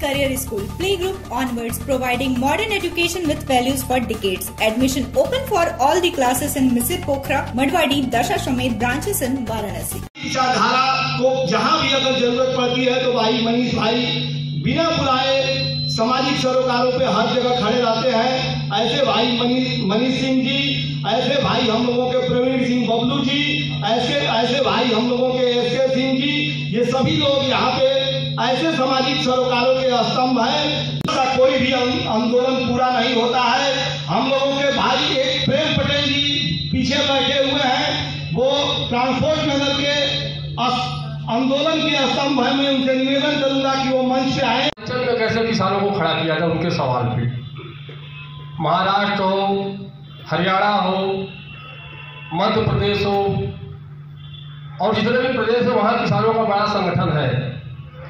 career school, playgroup onwards, providing modern education with values for decades. Admission open for all the classes in Misir Pokhara, Madwadi, Dasashwamedh branches in Varanasi. धारा को जहाँ भी अगर जरूरत पड़ती है तो भाई मनीष भाई बिना बुलाए सामाजिक सरोकारों पे हर जगह खड़े रहते हैं। ऐसे भाई मनीष सिंह जी, ऐसे भाई हम लोगों के प्रवीण सिंह बबलू जी, ऐसे भाई हम लोगों के एस सिंह जी, ये सभी लोग यहाँ पे ऐसे सामाजिक सरोकारों के स्तंभ हैं। कोई भी आंदोलन पूरा नहीं होता है। हम लोगों के भाई एक प्रेम पटेल जी पीछे बैठे हुए हैं, वो ट्रांसपोर्ट नगर के आंदोलन के स्तंभ है। मैं उनसे निवेदन करूंगा कि वो मंच पे आए। कैसे किसानों को खड़ा किया जाए उनके सवाल पे, महाराष्ट्र हो, हरियाणा हो, मध्य प्रदेश हो और जितने भी प्रदेश है वहाँ किसानों का बड़ा संगठन है,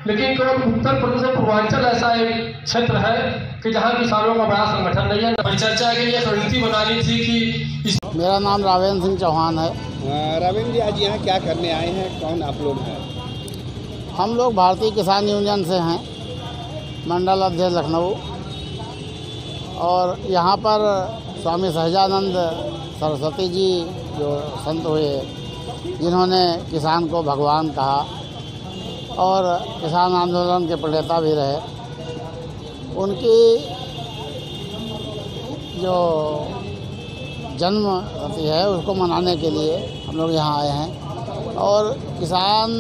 लेकिन केवल उत्तर प्रदेश और पूर्वांचल ऐसा एक क्षेत्र है कि जहाँ किसानों का बड़ा संगठन नहीं है। परिचर्चा के लिए रणनीति बनानी थी कि मेरा नाम रावेंद्र सिंह चौहान है। रावेंद्र जी, आज यहाँ क्या करने आए हैं? कौन आप लोग हैं? हम लोग भारतीय किसान यूनियन से हैं, मंडल अध्यक्ष लखनऊ। और यहाँ पर स्वामी सहजानंद सरस्वती जी जो संत हुए, जिन्होंने किसान को भगवान कहा और किसान आंदोलन के प्रणेता भी रहे, उनकी जो जन्मतिथि है उसको मनाने के लिए हम लोग यहाँ आए हैं। और किसान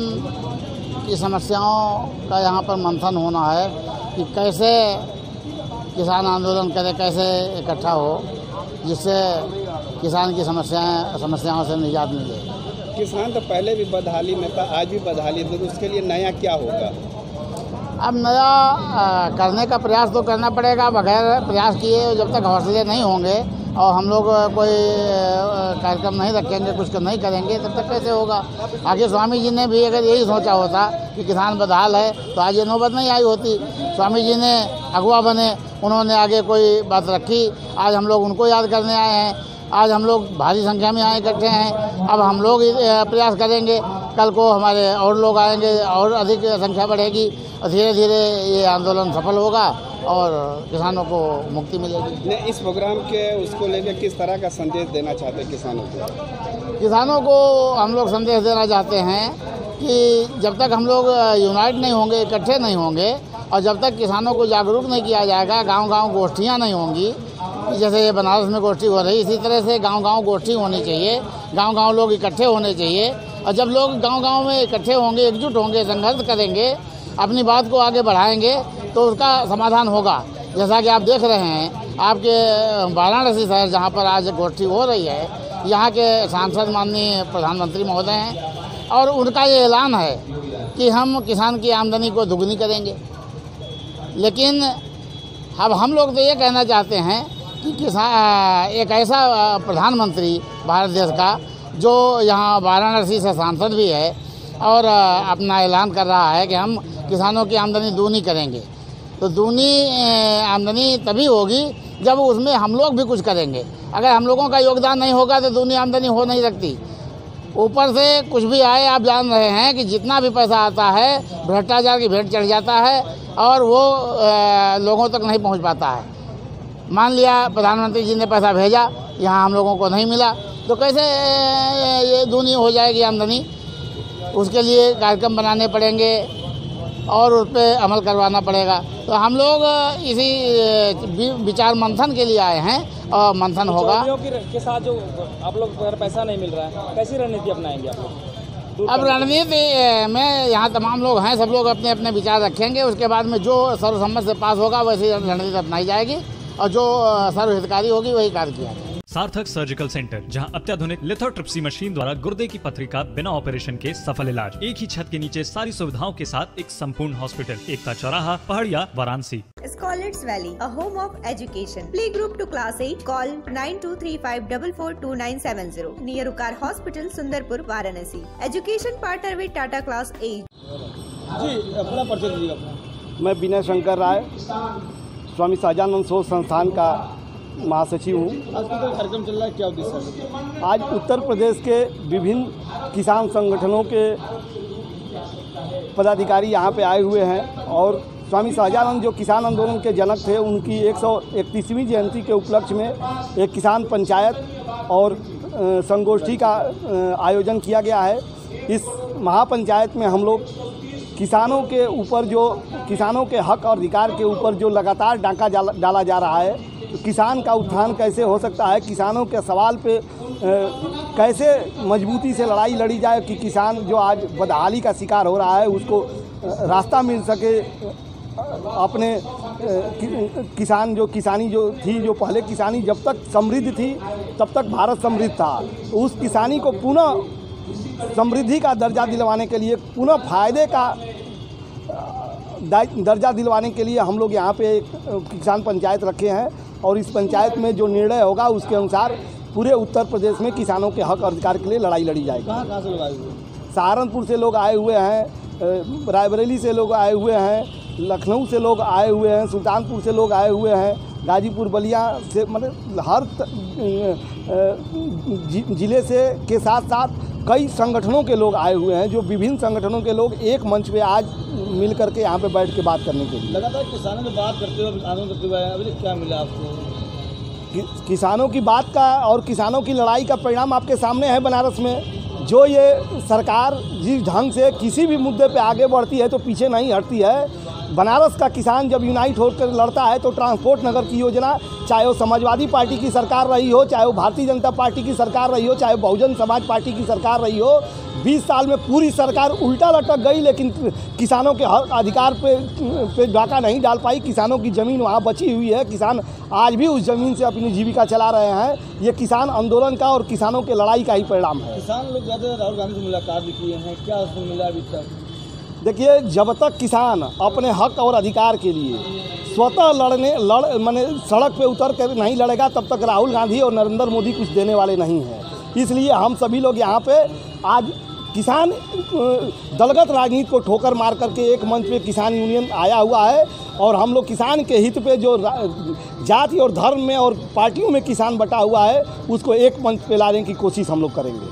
की समस्याओं का यहाँ पर मंथन होना है कि कैसे किसान आंदोलन करे, कैसे इकट्ठा हो, जिससे किसान की समस्याओं से निजात मिले। किसान तो पहले भी बदहाली में था, आज भी बदहाली, तो उसके लिए नया क्या होगा? अब नया करने का प्रयास तो करना पड़ेगा। बगैर प्रयास किए जब तक हौसले नहीं होंगे और हम लोग कोई कार्यक्रम नहीं रखेंगे, कुछ नहीं करेंगे, तब तक कैसे होगा? आगे स्वामी जी ने भी अगर यही सोचा होता कि किसान बदहाल है तो आज ये नौबत नहीं आई होती। स्वामी जी ने अगुवा बने, उन्होंने आगे कोई बात रखी, आज हम लोग उनको याद करने आए हैं। आज हम लोग भारी संख्या में आए इकट्ठे हैं। अब हम लोग प्रयास करेंगे, कल को हमारे और लोग आएंगे और अधिक संख्या बढ़ेगी और धीरे धीरे ये आंदोलन सफल होगा और किसानों को मुक्ति मिलेगी। इस प्रोग्राम के उसको लेकर किस तरह का संदेश देना चाहते हैं किसानों को? किसानों को हम लोग संदेश देना चाहते हैं कि जब तक हम लोग यूनाइट नहीं होंगे, इकट्ठे नहीं होंगे और जब तक किसानों को जागरूक नहीं किया जाएगा, गांव-गांव गोष्ठियां नहीं होंगी, जैसे ये बनारस में गोष्ठी हो रही, इसी तरह से गांव-गांव गोष्ठी होनी चाहिए, गांव-गांव लोग इकट्ठे होने चाहिए। और जब लोग गांव-गांव में इकट्ठे होंगे, एकजुट होंगे, संघर्ष करेंगे, अपनी बात को आगे बढ़ाएंगे तो उसका समाधान होगा। जैसा कि आप देख रहे हैं, आपके वाराणसी शहर जहाँ पर आज गोष्ठी हो रही है, यहाँ के सांसद माननीय प्रधानमंत्री महोदय हैं और उनका ये ऐलान है कि हम किसान की आमदनी को दुगनी करेंगे। लेकिन अब हम लोग तो ये कहना चाहते हैं कि किसान एक ऐसा प्रधानमंत्री भारत देश का जो यहाँ वाराणसी से सांसद भी है और अपना ऐलान कर रहा है कि हम किसानों की आमदनी दूनी करेंगे। तो दूनी आमदनी तभी होगी जब उसमें हम लोग भी कुछ करेंगे। अगर हम लोगों का योगदान नहीं होगा तो दूनी आमदनी हो नहीं सकती। ऊपर से कुछ भी आए, आप जान रहे हैं कि जितना भी पैसा आता है भ्रष्टाचार की भेंट चढ़ जाता है और वो लोगों तक नहीं पहुंच पाता है। मान लिया प्रधानमंत्री जी ने पैसा भेजा, यहाँ हम लोगों को नहीं मिला, तो कैसे ये दूनी हो जाएगी आमदनी? उसके लिए कार्यक्रम बनाने पड़ेंगे और उस पर अमल करवाना पड़ेगा। तो हम लोग इसी विचार मंथन के लिए आए हैं और मंथन होगा। के साथ जो आप लोग अगर पैसा नहीं मिल रहा है, कैसी रणनीति अपनाएंगे आप लोग? अब रणनीति में यहाँ तमाम लोग हैं, सब लोग अपने अपने विचार रखेंगे। उसके बाद में जो सर्वसम्मत से पास होगा वैसी रणनीति अपनाई जाएगी और जो सर्वहितकारी होगी वही कार्य किया जाएगा। सार्थक सर्जिकल सेंटर, जहां अत्याधुनिक लिथोट्रिप्सी मशीन द्वारा गुर्दे की पथरी का बिना ऑपरेशन के सफल इलाज। एक ही छत के नीचे सारी सुविधाओं के साथ एक संपूर्ण हॉस्पिटल, एकता चौराहा, पहाड़िया, Varanasi. Scholars Valley, a home of education. Playgroup to class 8. Call 9235442970. Near Ukar Hospital, Sundarpur, Varanasi. Education partner with Tata Class 8. जी, अपना परिचय दीजिएगा। मैं विनय शंकर राय, स्वामी सहजानंद शोध संस्थान का महासचिव हूँ। आज का कार्यक्रम चल रहा है, क्या उद्देश्य है? आज उत्तर प्रदेश के विभिन्न किसान संगठनों के पदाधिकारी यहाँ पे आए हुए हैं और स्वामी सहजानंद जो किसान आंदोलन के जनक थे, उनकी 131वीं जयंती के उपलक्ष्य में एक किसान पंचायत और संगोष्ठी का आयोजन किया गया है। इस महापंचायत में हम लोग किसानों के ऊपर किसानों के हक और अधिकार के ऊपर जो लगातार डाका डाला जा रहा है, तो किसान का उत्थान कैसे हो सकता है, किसानों के सवाल पे कैसे मजबूती से लड़ाई लड़ी जाए कि किसान जो आज बदहाली का शिकार हो रहा है उसको रास्ता मिल सके। अपने किसान जो पहले किसानी जब तक समृद्ध थी तब तक भारत समृद्ध था, तो उस किसानी को पुनः समृद्धि का दर्जा दिलवाने के लिए, पुनः फायदे का दर्जा दिलवाने के लिए हम लोग यहाँ पे एक किसान पंचायत रखे हैं और इस पंचायत में जो निर्णय होगा उसके अनुसार पूरे उत्तर प्रदेश में किसानों के हक और अधिकार के लिए लड़ाई लड़ी जाएगी। कहाँ से लोग आए हुए? सहारनपुर से लोग आए हुए हैं, रायबरेली से लोग आए हुए हैं, लखनऊ से लोग आए हुए हैं, सुल्तानपुर से लोग आए हुए हैं, गाजीपुर बलिया से, मतलब हर ज़िले से के साथ साथ कई संगठनों के लोग आए हुए हैं, जो विभिन्न संगठनों के लोग एक मंच पे आज मिल करके यहाँ पे बैठ के बात करने के लिए। लगातार किसानों से बात करते हुए आंदोलन करते हुए अभी क्या मिला आपको? किसानों की बात का और किसानों की लड़ाई का परिणाम आपके सामने है। बनारस में जो ये सरकार जिस ढंग से किसी भी मुद्दे पे आगे बढ़ती है तो पीछे नहीं हटती है। बनारस का किसान जब यूनाइट होकर लड़ता है तो ट्रांसपोर्ट नगर की योजना, चाहे वो समाजवादी पार्टी की सरकार रही हो, चाहे वो भारतीय जनता पार्टी की सरकार रही हो, चाहे बहुजन समाज पार्टी की सरकार रही हो, 20 साल में पूरी सरकार उल्टा लटक गई, लेकिन किसानों के हक अधिकार पे डाका नहीं डाल पाई। किसानों की ज़मीन वहाँ बची हुई है, किसान आज भी उस ज़मीन से अपनी जीविका चला रहे हैं। ये किसान आंदोलन का और किसानों के लड़ाई का ही परिणाम है। किसान लोग ज़्यादा राहुल गांधी से मुलाकात भी किए हैं, क्या उसमें मिला अभी तक? देखिए, जब तक किसान अपने हक और अधिकार के लिए स्वतः माने सड़क पे उतर कर नहीं लड़ेगा, तब तक राहुल गांधी और नरेंद्र मोदी कुछ देने वाले नहीं हैं। इसलिए हम सभी लोग यहाँ पे आज किसान दलगत राजनीति को ठोकर मार करके एक मंच पे किसान यूनियन आया हुआ है और हम लोग किसान के हित पे जो जाति और धर्म में और पार्टियों में किसान बटा हुआ है उसको एक मंच पे लाने की कोशिश हम लोग करेंगे।